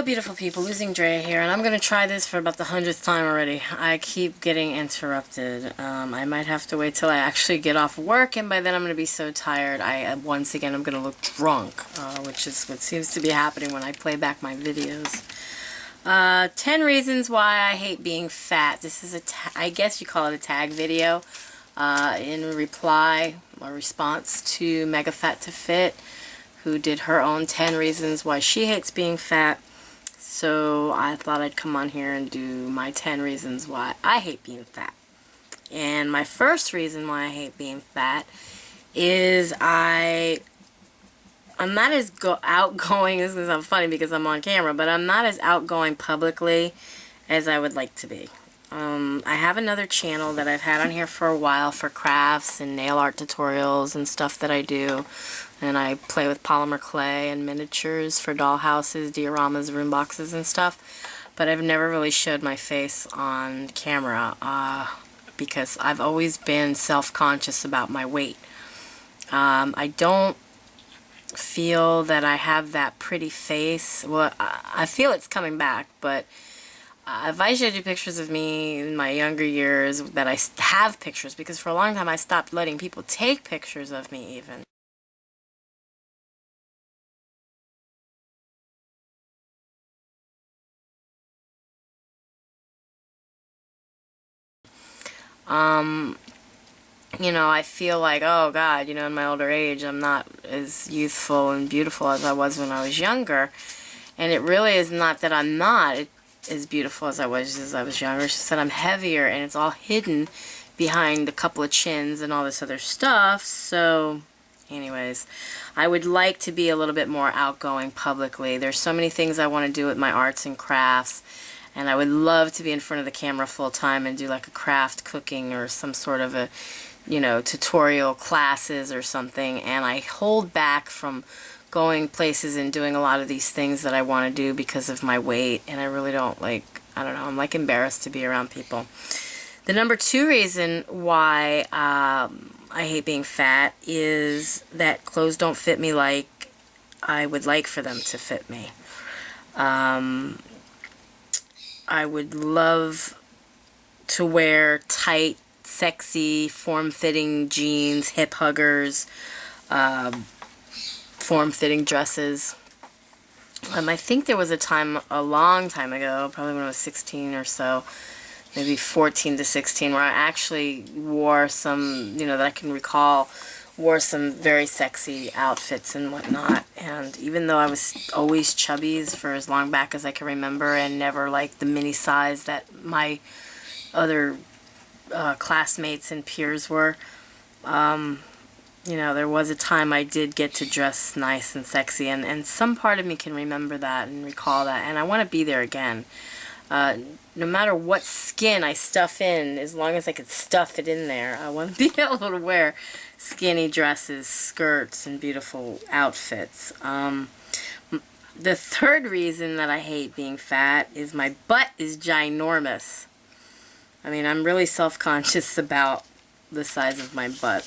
Hello beautiful people, LosingDrea here, and I'm going to try this for about the 100th time already. I keep getting interrupted. I might have to wait till I actually get off work, and by then I'm going to be so tired, once again I'm going to look drunk, which is what seems to be happening when I play back my videos. 10 reasons why I hate being fat. This is I guess you call it a tag video, in reply or response to Mega Fat to Fit, who did her own 10 reasons why she hates being fat. So I thought I'd come on here and do my 10 reasons why I hate being fat. And my first reason why I hate being fat is I'm not as outgoing. This is going to sound funny because I'm on camera, but I'm not as outgoing publicly as I would like to be. I have another channel that I've had on here for a while for crafts and nail art tutorials and stuff that I do. And I play with polymer clay and miniatures for dollhouses, dioramas, room boxes and stuff. But I've never really showed my face on camera because I've always been self-conscious about my weight. I don't feel that I have that pretty face. Well, I feel it's coming back, but if I showed you pictures of me in my younger years, that I have pictures, because for a long time I stopped letting people take pictures of me even. You know, I feel like, oh God, you know, in my older age, I'm not as youthful and beautiful as I was when I was younger. And it really is not that I'm not as beautiful as I was younger. It's just that I'm heavier, and it's all hidden behind a couple of chins and all this other stuff. So, anyways, I would like to be a little bit more outgoing publicly. There's so many things I want to do with my arts and crafts. And I would love to be in front of the camera full time and do like a craft cooking or some sort of a, you know, tutorial classes or something. And I hold back from going places and doing a lot of these things that I want to do because of my weight. And I really don't like, I don't know, I'm like embarrassed to be around people. The number 2 reason why I hate being fat is that clothes don't fit me like I would like for them to fit me. I would love to wear tight, sexy, form-fitting jeans, hip huggers, form-fitting dresses. I think there was a time, a long time ago, probably when I was 16 or so, maybe 14 to 16, where I actually wore some, you know, that I can recall, wore some very sexy outfits and whatnot. And even though I was always chubby for as long back as I can remember, and never like the mini size that my other classmates and peers were, you know, there was a time I did get to dress nice and sexy, and some part of me can remember that and recall that, and I want to be there again. No matter what skin I stuff in, as long as I could stuff it in there, I want to be able to wear skinny dresses, skirts, and beautiful outfits. The third reason that I hate being fat is my butt is ginormous. I mean, I'm really self-conscious about the size of my butt.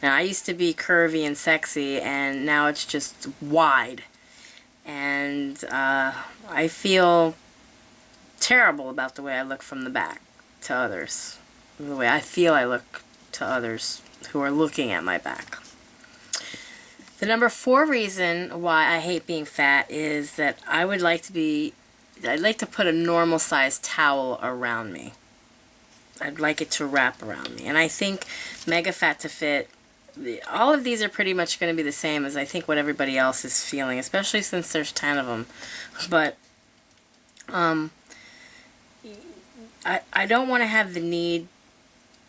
Now, I used to be curvy and sexy, and now it's just wide. And I feel terrible about the way I look from the back to others. The way I feel I look to others who are looking at my back. The number 4 reason why I hate being fat is that I'd like to put a normal sized towel around me. I'd like it to wrap around me. And I think Mega Fat to Fit, all of these are pretty much going to be the same as I think what everybody else is feeling, especially since there's 10 of them. But I don't want to have the need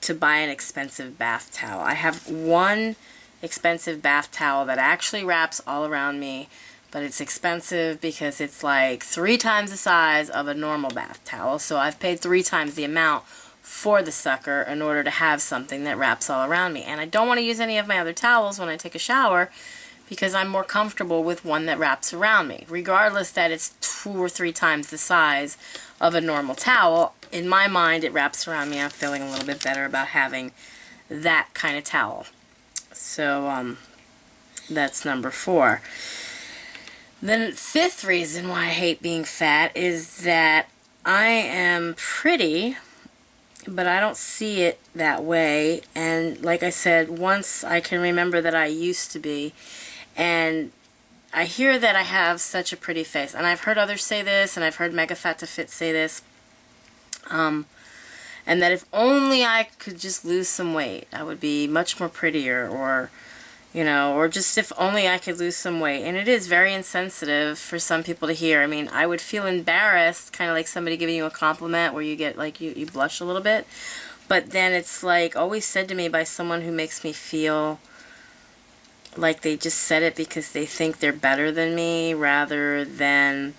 to buy an expensive bath towel. I have one expensive bath towel that actually wraps all around me, but it's expensive because it's like 3 times the size of a normal bath towel. So I've paid 3 times the amount for the sucker in order to have something that wraps all around me. And I don't want to use any of my other towels when I take a shower because I'm more comfortable with one that wraps around me. Regardless that it's 2 or 3 times the size of a normal towel, in my mind it wraps around me. I'm feeling a little bit better about having that kind of towel. So that's number 4. The fifth reason why I hate being fat is that I am pretty, but I don't see it that way. And like I said, once I can remember that I used to be, and I hear that I have such a pretty face. And I've heard others say this, and I've heard Mega Fat to Fit say this. And that if only I could just lose some weight, I would be much more prettier, or, you know, or just if only I could lose some weight. And it is very insensitive for some people to hear. I mean, I would feel embarrassed, kind of like somebody giving you a compliment where you get, like, you blush a little bit. But then it's, like, always said to me by someone who makes me feel like they just said it because they think they're better than me, rather than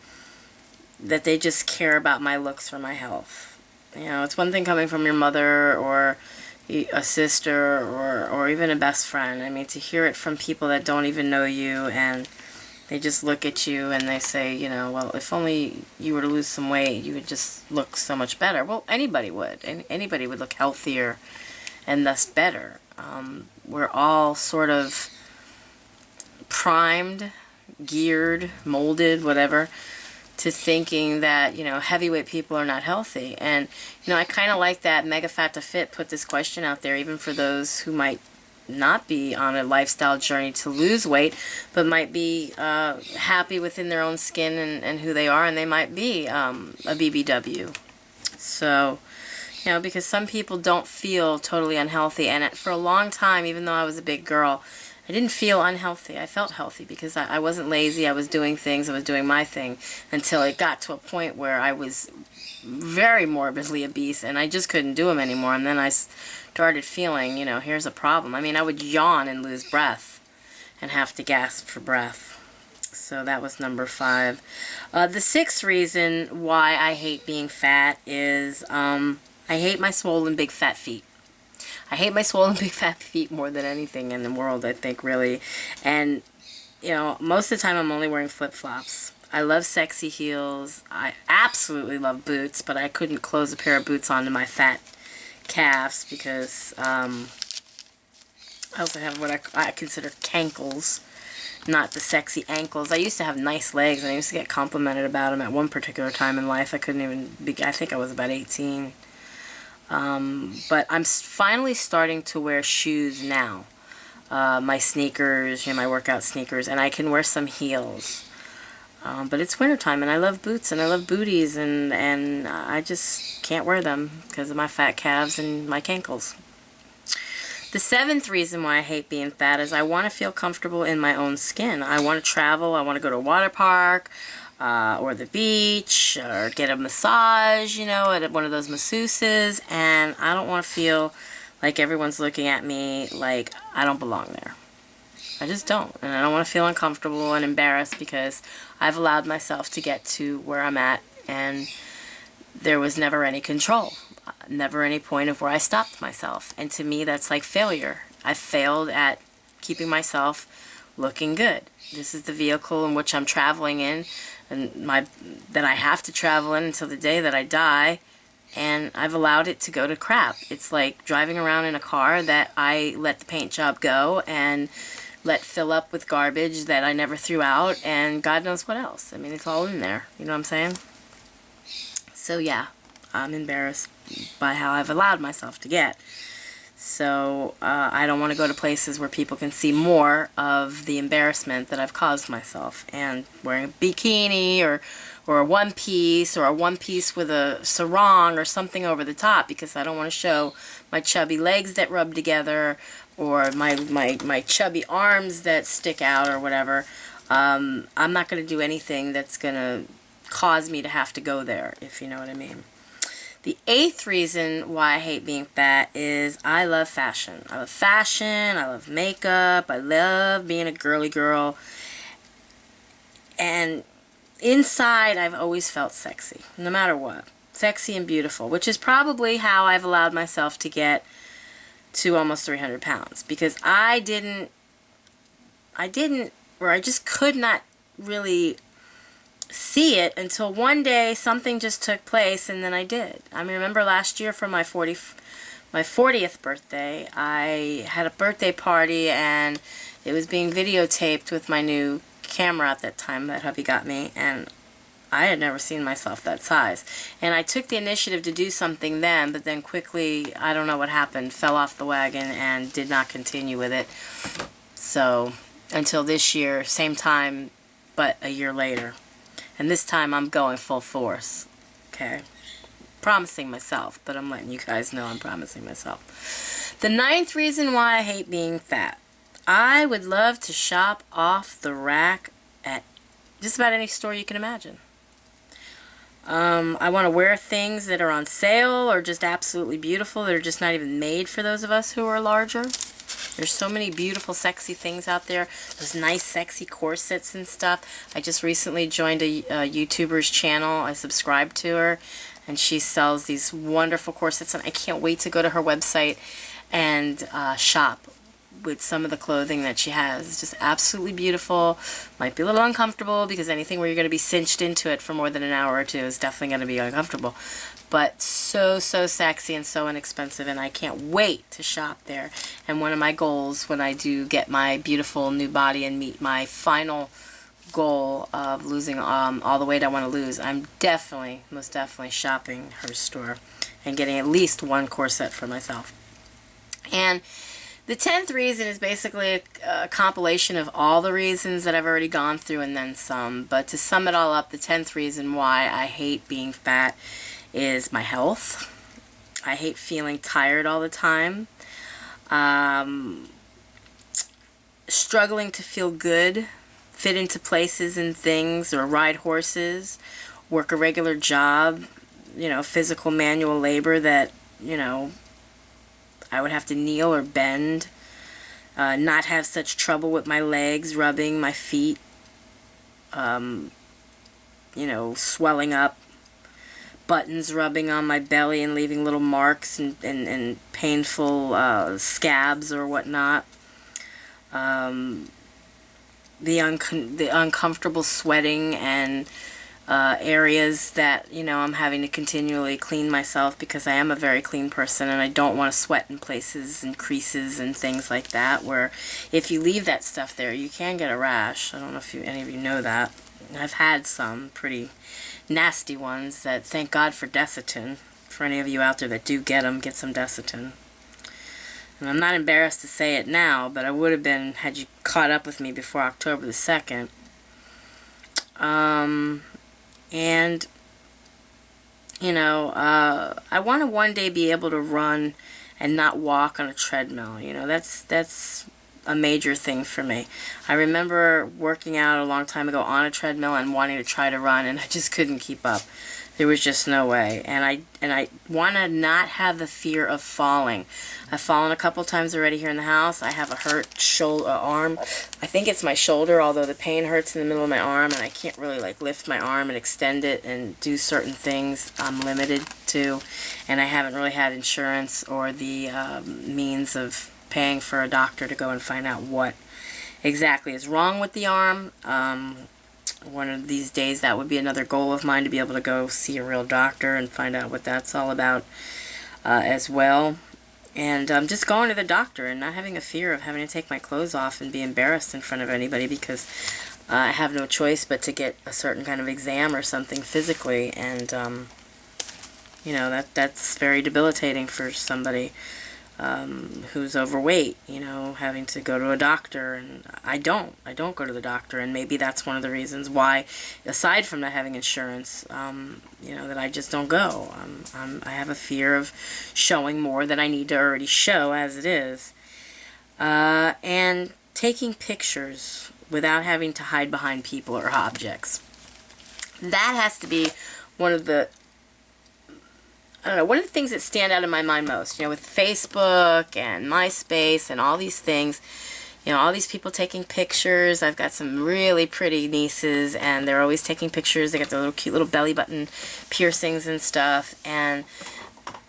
that they just care about my looks or my health. You know, it's one thing coming from your mother or a sister or even a best friend. I mean, to hear it from people that don't even know you, and they just look at you and they say, you know, well, if only you were to lose some weight, you would just look so much better. Well, anybody would. Anybody would look healthier and thus better. We're all sort of primed, geared, molded, whatever, to thinking that, you know, heavyweight people are not healthy. And, you know, I kind of like that Mega Fat to Fit put this question out there, even for those who might not be on a lifestyle journey to lose weight, but might be happy within their own skin and who they are, and they might be a BBW. So, you know, because some people don't feel totally unhealthy. And for a long time, even though I was a big girl, I didn't feel unhealthy. I felt healthy because I wasn't lazy. I was doing things. I was doing my thing, until it got to a point where I was very morbidly obese and I just couldn't do them anymore. And then I started feeling, you know, here's a problem. I mean, I would yawn and lose breath and have to gasp for breath. So that was number 5. The sixth reason why I hate being fat is I hate my swollen big fat feet. I hate my swollen big fat feet more than anything in the world, I think, really. And, you know, most of the time I'm only wearing flip-flops. I love sexy heels. I absolutely love boots, but I couldn't close a pair of boots onto my fat calves because I also have what I consider cankles, not the sexy ankles. I used to have nice legs, and I used to get complimented about them at one particular time in life. I couldn't even I think I was about 18. But I'm finally starting to wear shoes now. My sneakers, you know, my workout sneakers, and I can wear some heels. But it's wintertime, and I love boots, and I love booties, and I just can't wear them because of my fat calves and my cankles. The seventh reason why I hate being fat is I want to feel comfortable in my own skin. I want to travel. I want to go to a water park. Or the beach, or get a massage, you know, at one of those masseuses, and I don't want to feel like everyone's looking at me like I don't belong there. I just don't, and I don't want to feel uncomfortable and embarrassed because I've allowed myself to get to where I'm at, and there was never any control, never any point of where I stopped myself, and to me that's like failure. I failed at keeping myself looking good. This is the vehicle in which I'm traveling in, and that I have to travel in until the day that I die, and I've allowed it to go to crap. It's like driving around in a car that I let the paint job go and let fill up with garbage that I never threw out, and God knows what else. I mean, it's all in there. You know what I'm saying? So yeah, I'm embarrassed by how I've allowed myself to get. So I don't want to go to places where people can see more of the embarrassment that I've caused myself. And wearing a bikini or a one piece, or a one piece with a sarong or something over the top, because I don't want to show my chubby legs that rub together, or my chubby arms that stick out, or whatever. I'm not going to do anything that's going to cause me to have to go there, if you know what I mean. The eighth reason why I hate being fat is I love fashion. I love fashion, I love makeup, I love being a girly girl. And inside, I've always felt sexy, no matter what. Sexy and beautiful, which is probably how I've allowed myself to get to almost 300 pounds. Because I just could not really see it until one day something just took place, and then I did. I mean, remember last year for my 40th birthday, I had a birthday party, and it was being videotaped with my new camera at that time that hubby got me, and I had never seen myself that size. And I took the initiative to do something then, but then quickly, I don't know what happened, fell off the wagon and did not continue with it. So, until this year, same time, but a year later. And this time I'm going full force. Okay? Promising myself, but I'm letting you guys know I'm promising myself. The 9th reason why I hate being fat. I would love to shop off the rack at just about any store you can imagine. I want to wear things that are on sale or just absolutely beautiful that are just not even made for those of us who are larger. There's so many beautiful, sexy things out there. Those nice, sexy corsets and stuff. I just recently joined a YouTuber's channel. I subscribed to her, and she sells these wonderful corsets, and I can't wait to go to her website and shop with some of the clothing that she has. It's just absolutely beautiful. Might be a little uncomfortable because anything where you're going to be cinched into it for more than an hour or two is definitely going to be uncomfortable. But so sexy and so inexpensive, and I can't wait to shop there. And one of my goals when I do get my beautiful new body and meet my final goal of losing all the weight I want to lose, I'm definitely, most definitely shopping her store and getting at least one corset for myself. And the 10th reason is basically a compilation of all the reasons that I've already gone through and then some. But to sum it all up, the 10th reason why I hate being fat is my health. I hate feeling tired all the time. Struggling to feel good, fit into places and things, or ride horses, work a regular job, physical manual labor that, I would have to kneel or bend, not have such trouble with my legs rubbing, my feet, swelling up, buttons rubbing on my belly and leaving little marks and painful scabs or whatnot. The uncomfortable sweating and areas that, I'm having to continually clean myself because I am a very clean person and I don't want to sweat in places and creases and things like that, where if you leave that stuff there, you can get a rash. I don't know if any of you know that. I've had some pretty nasty ones that, thank God for Desitin. For any of you out there that do get them, get some Desitin. And I'm not embarrassed to say it now, but I would have been had you caught up with me before October the 2nd. And, I want to one day be able to run and not walk on a treadmill. That's a major thing for me. I remember working out a long time ago on a treadmill and wanting to try to run, and I just couldn't keep up. There was just no way. And I want to not have the fear of falling. I've fallen a couple times already here in the house. I have a hurt arm. I think it's my shoulder, although the pain hurts in the middle of my arm, and I can't really lift my arm and extend it and do certain things I'm limited to. And I haven't really had insurance or the means of paying for a doctor to go and find out what exactly is wrong with the arm. One of these days that would be another goal of mine, to be able to go see a real doctor and find out what that's all about as well. And just going to the doctor and not having a fear of having to take my clothes off and be embarrassed in front of anybody, because I have no choice but to get a certain kind of exam or something physically. And that's very debilitating for somebody who's overweight, having to go to a doctor. And I don't go to the doctor, and maybe that's one of the reasons why, aside from not having insurance, that I just don't go. I have a fear of showing more than I need to already show as it is. And taking pictures without having to hide behind people or objects. That has to be one of the one of the things that stand out in my mind most, with Facebook and MySpace and all these things, all these people taking pictures. I've got some really pretty nieces, and they're always taking pictures. They got their little cute little belly button piercings and stuff, and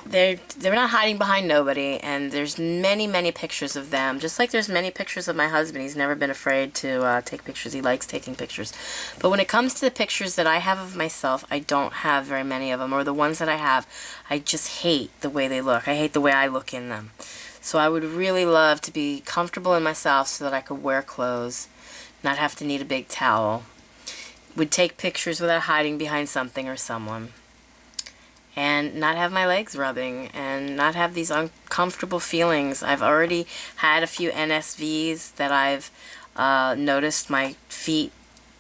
they're not hiding behind nobody. And there's many pictures of them, just like there's many pictures of my husband. He's never been afraid to take pictures. He likes taking pictures. But when it comes to the pictures that I have of myself, I don't have very many of them, or the ones that I have, I just hate the way they look. I hate the way I look in them. So I would really love to be comfortable in myself so that I could wear clothes, not have to need a big towel. Would take pictures without hiding behind something or someone. And not have my legs rubbing and not have these uncomfortable feelings. I've already had a few NSVs that I've noticed my feet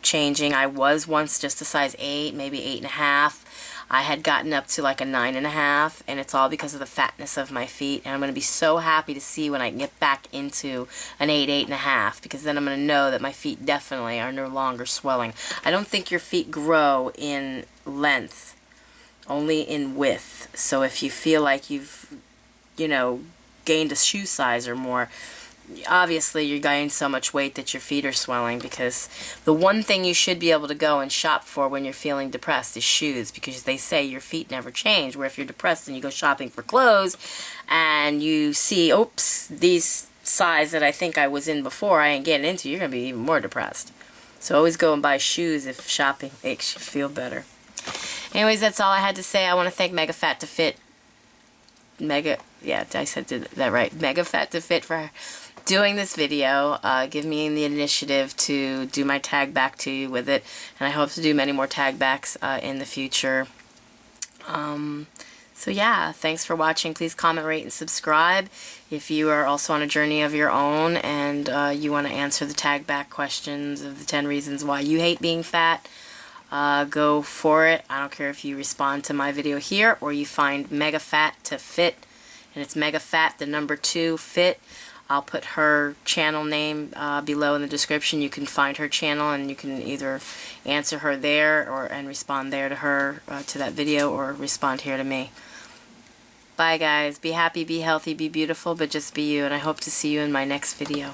changing. I was once just a size 8, maybe 8.5. I had gotten up to like a 9.5, and it's all because of the fatness of my feet. And I'm going to be so happy to see when I can get back into an 8, 8.5, because then I'm going to know that my feet definitely are no longer swelling. I don't think your feet grow in length, only in width. So if you feel like you've, gained a shoe size or more, obviously you're gaining so much weight that your feet are swelling, because the one thing you should be able to go and shop for when you're feeling depressed is shoes, because they say your feet never change. Where if you're depressed and you go shopping for clothes and you see, oops, these size that I think I was in before I ain't getting into, you're going to be even more depressed. So always go and buy shoes if shopping makes you feel better. Anyways, that's all I had to say. I want to thank Mega Fat to Fit. Yeah, I said that right. Mega Fat to Fit for doing this video, give me the initiative to do my tag back to you with it, and I hope to do many more tag backs in the future. So yeah, thanks for watching. Please comment, rate, and subscribe if you are also on a journey of your own and you want to answer the tag back questions of the 10 reasons why you hate being fat. Go for it. I don't care if you respond to my video here or you find Mega Fat to Fit, and it's Mega Fat, the number 2, Fit. I'll put her channel name below in the description. You can find her channel and you can either answer her there and respond there to her, to that video, or respond here to me. Bye guys. Be happy, be healthy, be beautiful, but just be you, and I hope to see you in my next video.